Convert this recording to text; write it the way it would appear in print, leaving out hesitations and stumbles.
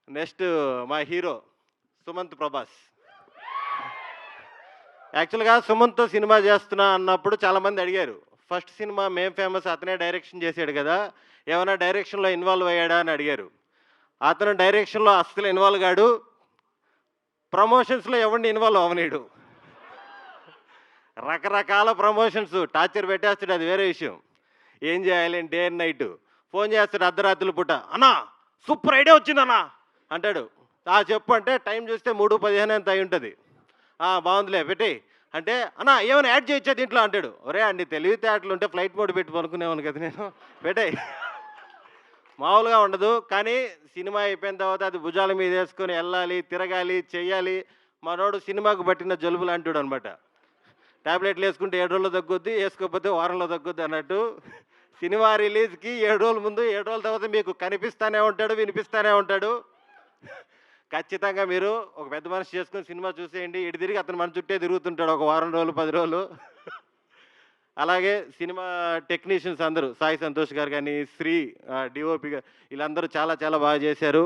Next మా hero Sumanth Prabhas. యాక్చువల్‌గా సుమంత్‌తో cinema చేస్తున్నా అన్నప్పుడు చాలామంది అడిగారు. ఫస్ట్ సినిమా 'మేం ఫేమస్' అతనే డైరెక్షన్ చేసాడు కదా! ఏమైనా డైరెక్షన్‌లో ఇన్వాల్వ్ అయ్యాడా అని అడిగారు. అతను డైరెక్షన్‌లో అస్సలు ఇన్వాల్వ్ కాడు. ప్రమోషన్స్‌లో ఎవరిని ఇన్వాల్వ్ అవ్వనీయడు. రకరకాల ప్రమోషన్స్ టార్చర్ పెట్టేస్తాడు, అది వేరే విషయం. ఏం చేయాలి డే అండ్ నైట్. ఫోన్ చేస్తాడు అర్ధరాత్రుల పూట. "అన్నా సూపర్ ఐడియా వచ్చిందన్నా" అంటాడు. చెప్పు అంటే టైం చూస్తే 3:15 ఎంత అయ్యుంటది. బావుందిలే పెట్టేయి అంటే, "అన్నా ఏమైనా యాడ్ చేయొచ్చా దీంట్లో" అంటాడు. ఒరేయ్ అన్ని తెలివితేటలుంటే ఫ్లైట్ మోడ్ పెట్టి పనుకునేవాడిని కదా నేను. పెట్టేయి. మామూలుగా ఉండదు. కానీ సినిమా అయిపోయిన తర్వాత అది భుజాల మీద యేసుకొని ఎళ్ళాలి, తిరగాలి, చెయ్యాలి. మనోడు సినిమాకు పట్టిన జలుబు లాంటోడనమాట. టాబ్లెట్‌లేసుకుంటే 7 రోజుల్లో తగ్గుద్ది, ఏసుకోకపోతే వారంలో తగ్గుద్ది అన్నట్టు. సినిమా రిలీజ్‌కి 7 రోజుల ముందు, 7 రోజుల తర్వాత మీకు కనిపిస్తానే ఉంటాడు, వినిపిస్తానే ఉంటాడు. ఖచ్చితంగా మీరు ఒక పెద్ద మనిషి చేసుకొని సినిమా చూసేయండి. ఇటు తిరిగి అతను మన చుట్టే తిరుగుతుంటాడు ఒక వారం రోజులు, 10 రోజులు. అలాగే సినిమా టెక్నీషియన్స్ అందరూ సాయి సంతోష్ గారు గాని, శ్రీ డీఓపీగా వీళ్ళందరూ చాలా చాలా బాగా చేశారు.